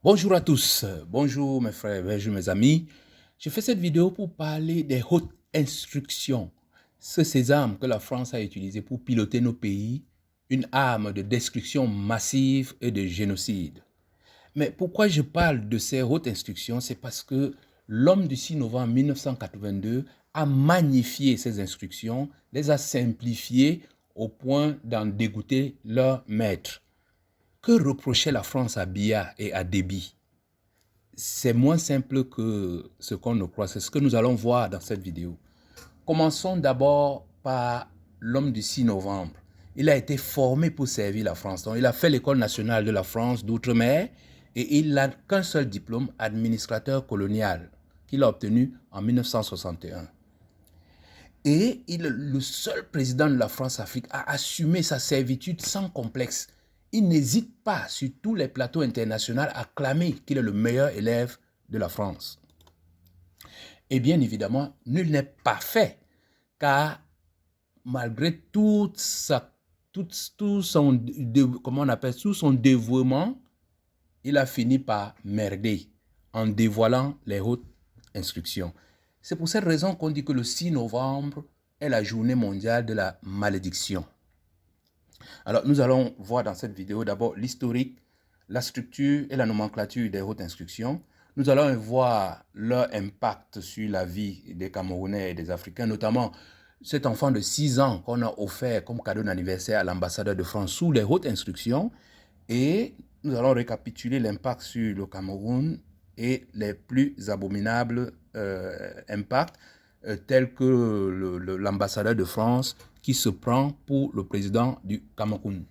Bonjour à tous, bonjour mes frères, bonjour mes amis. Je fais cette vidéo pour parler des hautes instructions, ce sésame que la France a utilisé pour piloter nos pays, une arme de destruction massive et de génocide. Mais pourquoi je parle de ces hautes instructions? C'est parce que l'homme du 6 novembre 1982 a magnifié ces instructions, les a simplifiées au point d'en dégoûter leur maître. Que reprochait la France à Biya et à Déby? C'est moins simple que ce qu'on ne croit. C'est ce que nous allons voir dans cette vidéo. Commençons d'abord par l'homme du 6 novembre. Il a été formé pour servir la France. Donc, il a fait l'École nationale de la France d'outre-mer et il n'a qu'un seul diplôme, administrateur colonial, qu'il a obtenu en 1961. Et il est le seul président de la France-Afrique à assumer sa servitude sans complexe. Il n'hésite pas sur tous les plateaux internationaux à clamer qu'il est le meilleur élève de la France. Et bien évidemment, nul n'est parfait, car malgré tout son dévouement, il a fini par merder en dévoilant les hautes instructions. C'est pour cette raison qu'on dit que le 6 novembre est la journée mondiale de la malédiction. Alors, nous allons voir dans cette vidéo d'abord l'historique, la structure et la nomenclature des hautes instructions. Nous allons voir leur impact sur la vie des Camerounais et des Africains, notamment cet enfant de 6 ans qu'on a offert comme cadeau d'anniversaire à l'ambassadeur de France sous les hautes instructions. Et nous allons récapituler l'impact sur le Cameroun et les plus abominables impacts, tels que l'ambassadeur de France qui se prend pour le président du Cameroun.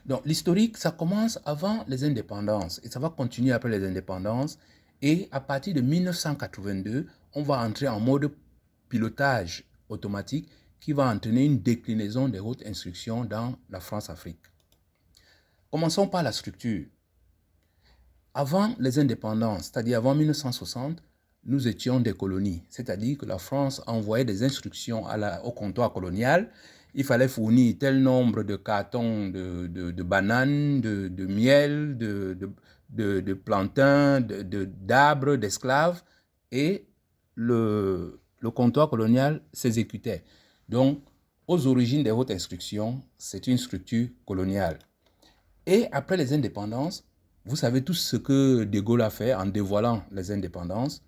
Donc l'historique, ça commence avant les indépendances et ça va continuer après les indépendances. Et à partir de 1982, on va entrer en mode pilotage automatique qui va entraîner une déclinaison des hautes instructions dans la France-Afrique. Commençons par la structure. Avant les indépendances, c'est-à-dire avant 1960, nous étions des colonies, c'est-à-dire que la France envoyait des instructions au comptoir colonial. Il fallait fournir tel nombre de cartons de bananes, de miel, de plantains, d'arbres, d'esclaves, et le comptoir colonial s'exécutait. Donc, aux origines des hautes instructions, c'est une structure coloniale. Et après les indépendances, vous savez tous ce que De Gaulle a fait en dévoilant les indépendances.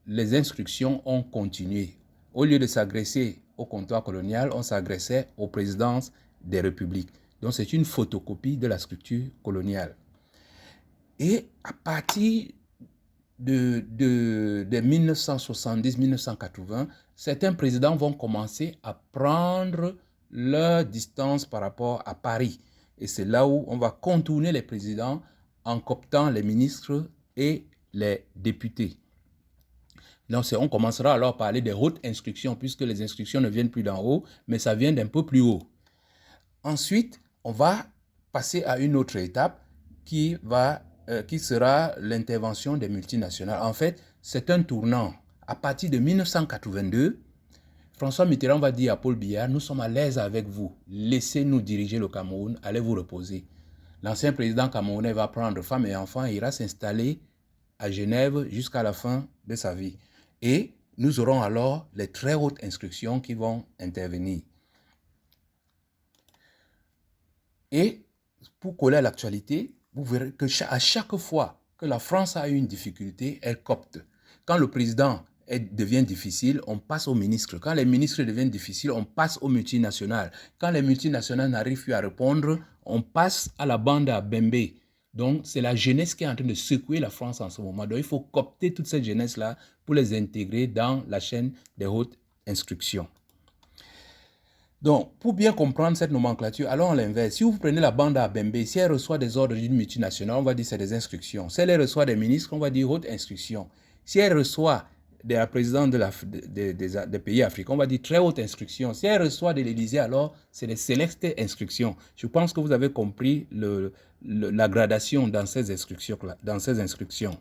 Les instructions ont continué. Au lieu de s'agresser au comptoir colonial, on s'agressait aux présidences des républiques. Donc c'est une photocopie de la structure coloniale. Et à partir de 1970-1980, certains présidents vont commencer à prendre leur distance par rapport à Paris. Et c'est là où on va contourner les présidents en cooptant les ministres et les députés. Donc, on commencera alors à parler des hautes instructions, puisque les instructions ne viennent plus d'en haut, mais ça vient d'un peu plus haut. Ensuite, on va passer à une autre étape qui sera l'intervention des multinationales. En fait, c'est un tournant. À partir de 1982, François Mitterrand va dire à Paul Biya, nous sommes à l'aise avec vous, laissez-nous diriger le Cameroun, allez vous reposer. L'ancien président camerounais va prendre femme et enfants et ira s'installer à Genève jusqu'à la fin de sa vie. Et nous aurons alors les très hautes instructions qui vont intervenir. Et pour coller à l'actualité, vous verrez que à chaque fois que la France a eu une difficulté, elle copte. Quand le président devient difficile, on passe aux ministres. Quand les ministres deviennent difficiles, on passe aux multinationales. Quand les multinationales n'arrivent plus à répondre, on passe à la bande à Bembe. Donc, c'est la jeunesse qui est en train de secouer la France en ce moment. Donc, il faut coopter toute cette jeunesse-là pour les intégrer dans la chaîne des hautes instructions. Donc, pour bien comprendre cette nomenclature, allons à l'inverse. Si vous prenez la bande à Bembe, si elle reçoit des ordres d'une multinationale, on va dire que c'est des instructions. Si elle reçoit des ministres, on va dire haute instruction. Si elle reçoit de la présidente des pays africains, on va dire très haute instruction. Si elle reçoit de l'Élysée, alors c'est des sélectes instructions. Je pense que vous avez compris la gradation dans ces instructions.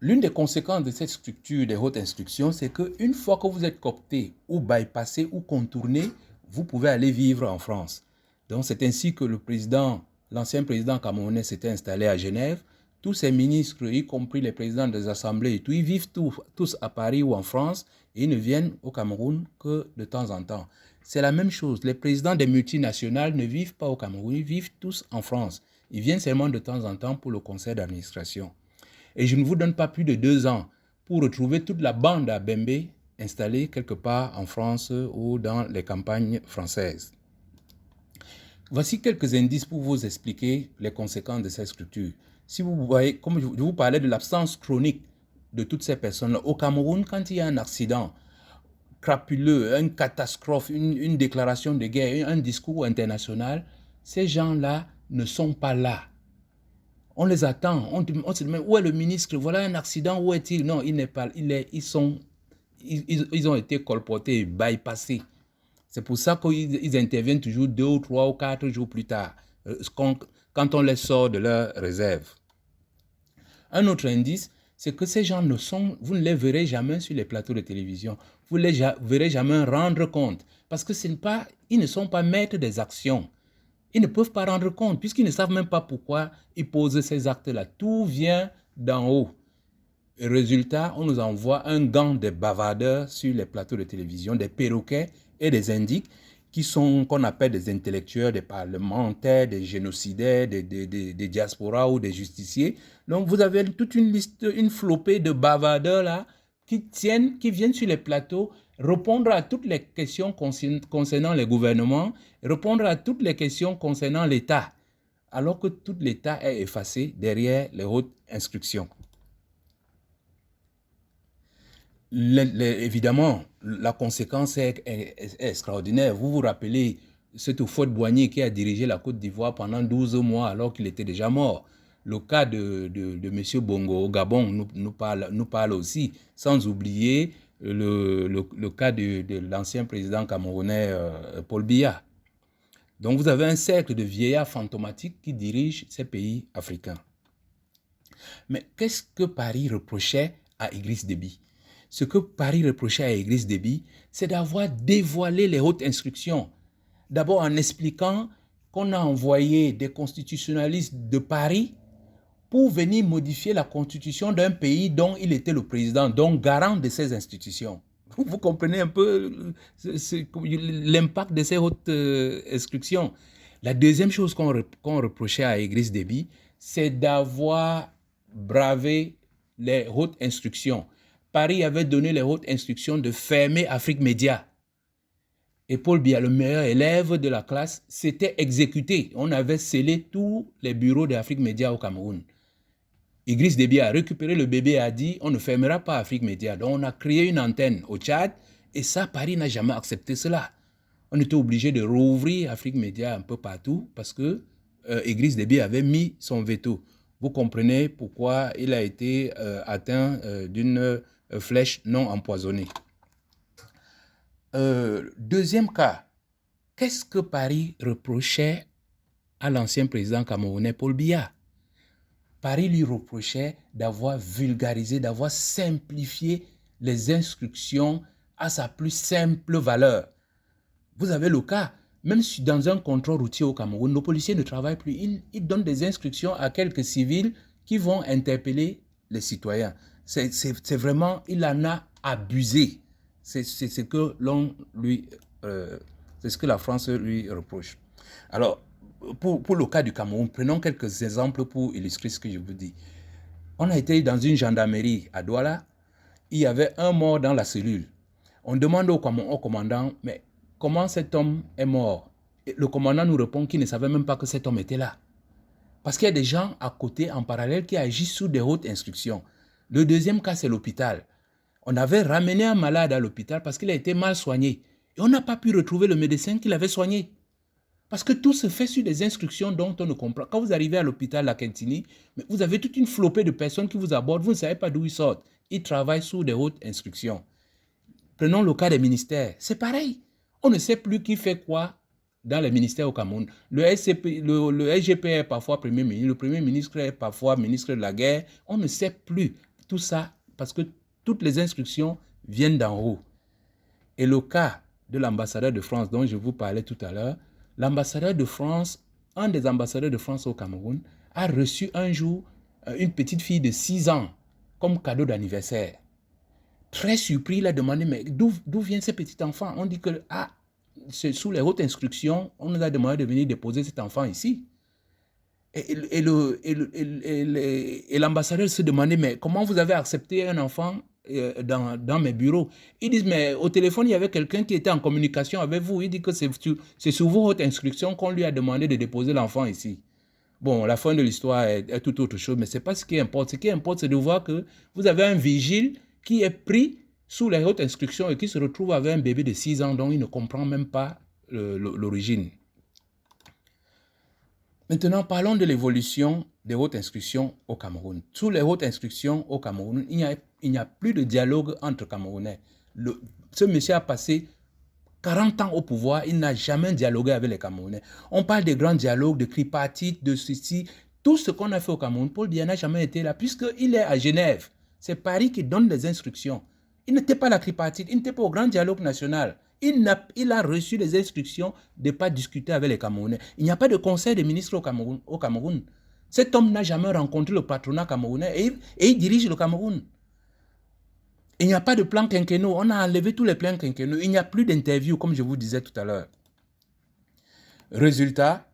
L'une des conséquences de cette structure des hautes instructions, c'est qu'une fois que vous êtes coopté ou bypassé ou contourné, vous pouvez aller vivre en France. Donc c'est ainsi que le président l'ancien président camerounais s'était installé à Genève, tous ses ministres, y compris les présidents des assemblées et tout, ils vivent tous à Paris ou en France et ils ne viennent au Cameroun que de temps en temps. C'est la même chose. Les présidents des multinationales ne vivent pas au Cameroun, ils vivent tous en France. Ils viennent seulement de temps en temps pour le conseil d'administration. Et je ne vous donne pas plus de 2 ans pour retrouver toute la bande à Bembé installée quelque part en France ou dans les campagnes françaises. Voici quelques indices pour vous expliquer les conséquences de cette structure. Si vous voyez, comme je vous parlais de l'absence chronique de toutes ces personnes-là, au Cameroun, quand il y a un accident crapuleux, une catastrophe, une déclaration de guerre, un discours international, ces gens-là ne sont pas là. On les attend, on se demande où est le ministre, voilà un accident, où est-il? Non, il n'est pas, ils ont été colportés, bypassés. C'est pour ça qu'ils interviennent toujours 2 ou 3 ou 4 jours plus tard, quand on les sort de leur réserve. Un autre indice, c'est que ces gens vous ne les verrez jamais sur les plateaux de télévision. Vous ne les verrez jamais rendre compte. Parce que ils ne sont pas maîtres des actions. Ils ne peuvent pas rendre compte, puisqu'ils ne savent même pas pourquoi ils posent ces actes-là. Tout vient d'en haut. Et résultat, on nous envoie un gang de bavardeurs sur les plateaux de télévision, des perroquets et des indiques qu'on appelle des intellectuels, des parlementaires, des génocidaires, des diasporas ou des justiciers. Donc vous avez toute une liste, une flopée de bavardeurs là qui viennent sur les plateaux répondre à toutes les questions concernant les gouvernements, répondre à toutes les questions concernant l'État, alors que tout l'État est effacé derrière les hautes instructions. Évidemment, la conséquence est extraordinaire. Vous vous rappelez cet Houphouët-Boigny qui a dirigé la Côte d'Ivoire pendant 12 mois alors qu'il était déjà mort. Le cas de M. Bongo au Gabon nous parle aussi, sans oublier le cas de l'ancien président camerounais Paul Biya. Donc vous avez un cercle de vieillards fantomatiques qui dirigent ces pays africains. Mais qu'est-ce que Paris reprochait à Idriss Déby? Ce que Paris reprochait à Idriss Déby, c'est d'avoir dévoilé les hautes instructions. D'abord en expliquant qu'on a envoyé des constitutionnalistes de Paris pour venir modifier la constitution d'un pays dont il était le président, donc garant de ces institutions. Vous comprenez un peu l'impact de ces hautes instructions. La deuxième chose qu'on reprochait à Idriss Déby, c'est d'avoir bravé les hautes instructions. Paris avait donné les hautes instructions de fermer Afrique Média. Et Paul Biya, le meilleur élève de la classe, s'était exécuté. On avait scellé tous les bureaux d'Afrique Média au Cameroun. Idriss Déby a récupéré le bébé et a dit on ne fermera pas Afrique Média. Donc on a créé une antenne au Tchad et ça, Paris n'a jamais accepté cela. On était obligé de rouvrir Afrique Média un peu partout parce que Idriss Déby avait mis son veto. Vous comprenez pourquoi il a été atteint d'une flèche non empoisonnée. Deuxième cas, qu'est-ce que Paris reprochait à l'ancien président camerounais Paul Biya? Paris lui reprochait d'avoir vulgarisé, d'avoir simplifié les instructions à sa plus simple valeur. Vous avez le cas, même si dans un contrôle routier au Cameroun, nos policiers ne travaillent plus. Ils donnent des instructions à quelques civils qui vont interpeller les citoyens. C'est vraiment, il en a abusé. C'est ce que c'est ce que la France lui reproche. Alors, pour le cas du Cameroun, prenons quelques exemples pour illustrer ce que je vous dis. On a été dans une gendarmerie à Douala. Il y avait un mort dans la cellule. On demande au commandant, mais comment cet homme est mort? Et le commandant nous répond qu'il ne savait même pas que cet homme était là. Parce qu'il y a des gens à côté, en parallèle, qui agissent sous des hautes instructions. Le deuxième cas, c'est l'hôpital. On avait ramené un malade à l'hôpital parce qu'il a été mal soigné. Et on n'a pas pu retrouver le médecin qui l'avait soigné. Parce que tout se fait sur des instructions dont on ne comprend. Quand vous arrivez à l'hôpital à Kentini, vous avez toute une flopée de personnes qui vous abordent. Vous ne savez pas d'où ils sortent. Ils travaillent sous des hautes instructions. Prenons le cas des ministères. C'est pareil. On ne sait plus qui fait quoi dans les ministères au Cameroun. Le SGP est parfois Premier ministre. Le Premier ministre est parfois ministre de la guerre. On ne sait plus tout ça parce que toutes les instructions viennent d'en haut. Et le cas de l'ambassadeur de France dont je vous parlais tout à l'heure, l'ambassadeur de France un des ambassadeurs de France au Cameroun a reçu un jour une petite fille de 6 ans comme cadeau d'anniversaire. Très surpris, il a demandé, mais d'où vient ce petit enfant? On dit que c'est sous les hautes instructions, on nous a demandé de venir déposer cet enfant ici. Et l'ambassadeur se demandait, mais comment vous avez accepté un enfant dans mes bureaux? Ils disent, mais au téléphone, il y avait quelqu'un qui était en communication avec vous. Il dit que c'est sous vos hautes instructions qu'on lui a demandé de déposer l'enfant ici. Bon, la fin de l'histoire est tout autre chose, mais ce n'est pas ce qui importe. Ce qui importe, c'est de voir que vous avez un vigile qui est pris sous les hautes instructions et qui se retrouve avec un bébé de 6 ans dont il ne comprend même pas l'origine. Maintenant, parlons de l'évolution des hautes instructions au Cameroun. Sous les hautes instructions au Cameroun, il n'y a plus de dialogue entre Camerounais. Ce monsieur a passé 40 ans au pouvoir, il n'a jamais dialogué avec les Camerounais. On parle de grands dialogues, de tripartite, de ceci. Tout ce qu'on a fait au Cameroun, Paul Biya n'a jamais été là, puisqu'il est à Genève. C'est Paris qui donne les instructions. Il n'était pas à la tripartite, il n'était pas au grand dialogue national. Il a reçu les instructions de ne pas discuter avec les Camerounais. Il n'y a pas de conseil des ministres au Cameroun. Cet homme n'a jamais rencontré le patronat camerounais et il dirige le Cameroun. Il n'y a pas de plan quinquennaux. On a enlevé tous les plans quinquennaux. Il n'y a plus d'interviews, comme je vous disais tout à l'heure. Résultat,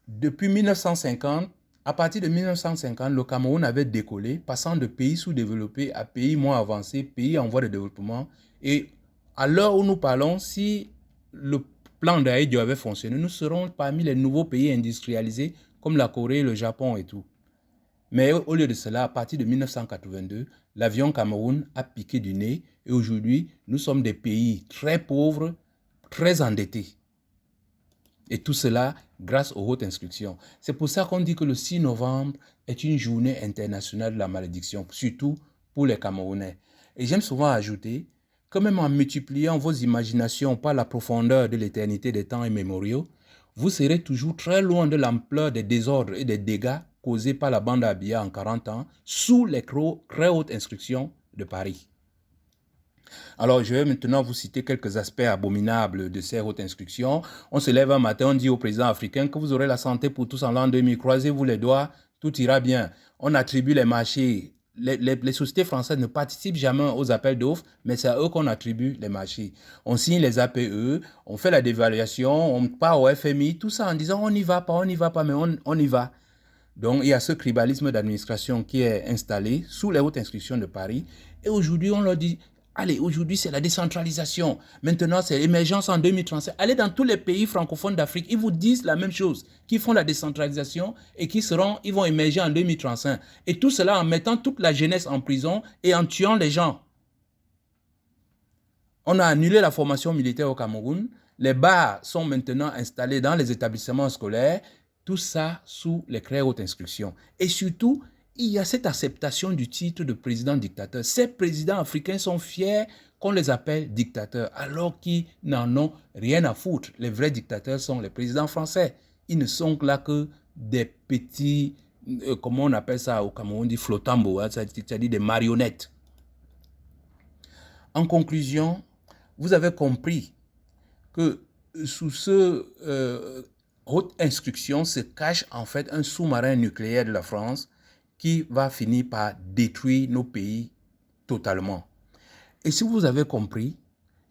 depuis 1950, à partir de 1950, le Cameroun avait décollé, passant de pays sous-développés à pays moins avancés, pays en voie de développement. Et à l'heure où nous parlons, si le plan d'Aïdio avait fonctionné, nous serons parmi les nouveaux pays industrialisés, comme la Corée, le Japon et tout. Mais au lieu de cela, à partir de 1982, l'avion Cameroun a piqué du nez et aujourd'hui, nous sommes des pays très pauvres, très endettés. Et tout cela grâce aux hautes instructions. C'est pour ça qu'on dit que le 6 novembre est une journée internationale de la malédiction, surtout pour les Camerounais. Et j'aime souvent ajouter que même en multipliant vos imaginations par la profondeur de l'éternité des temps immémoriaux, vous serez toujours très loin de l'ampleur des désordres et des dégâts causés par la bande à Biya en 40 ans sous les très hautes instructions de Paris. Alors, je vais maintenant vous citer quelques aspects abominables de ces hautes instructions. On se lève un matin, on dit au président africain que vous aurez la santé pour tous en l'an 2000. Croisez-vous les doigts, tout ira bien. On attribue les marchés. Les sociétés françaises ne participent jamais aux appels d'offres, mais c'est à eux qu'on attribue les marchés. On signe les APE, on fait la dévaluation, on part au FMI, tout ça en disant on n'y va pas, mais on y va. Donc, il y a ce tribalisme d'administration qui est installé sous les hautes instructions de Paris. Et aujourd'hui, on leur dit, allez, aujourd'hui, c'est la décentralisation. Maintenant, c'est l'émergence en 2035. Allez dans tous les pays francophones d'Afrique, ils vous disent la même chose, qu'ils font la décentralisation et ils vont émerger en 2035. Et tout cela en mettant toute la jeunesse en prison et en tuant les gens. On a annulé la formation militaire au Cameroun. Les bars sont maintenant installés dans les établissements scolaires. Tout ça sous les très hautes instructions. Et surtout, il y a cette acceptation du titre de président dictateur. Ces présidents africains sont fiers qu'on les appelle dictateurs, alors qu'ils n'en ont rien à foutre. Les vrais dictateurs sont les présidents français. Ils ne sont là que des petits, comment on appelle ça au Cameroun, on dit flottambo, hein, c'est-à-dire des marionnettes. En conclusion, vous avez compris que sous ce haute instruction se cache en fait un sous-marin nucléaire de la France qui va finir par détruire nos pays totalement. Et si vous avez compris,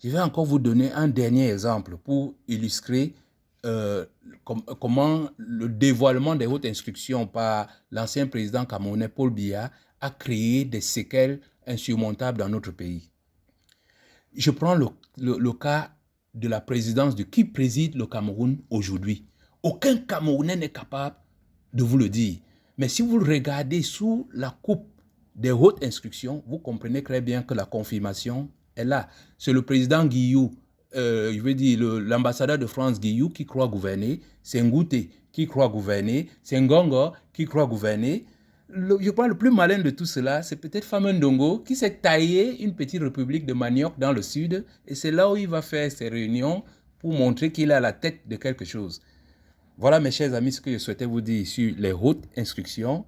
je vais encore vous donner un dernier exemple pour illustrer comment le dévoilement des hautes instructions par l'ancien président camerounais Paul Biya a créé des séquelles insurmontables dans notre pays. Je prends le cas de la présidence de qui préside le Cameroun aujourd'hui. Aucun Camerounais n'est capable de vous le dire. Mais si vous le regardez sous la coupe des hautes instructions, vous comprenez très bien que la confirmation est là. C'est le président Guillou, je veux dire l'ambassadeur de France Guillou qui croit gouverner, c'est Ngouté qui croit gouverner, c'est Ngongo qui croit gouverner. Je crois le plus malin de tout cela, c'est peut-être Famen Ndongo qui s'est taillé une petite république de manioc dans le sud et c'est là où il va faire ses réunions pour montrer qu'il est à la tête de quelque chose. Voilà mes chers amis ce que je souhaitais vous dire sur les hautes instructions.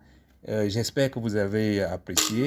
J'espère que vous avez apprécié.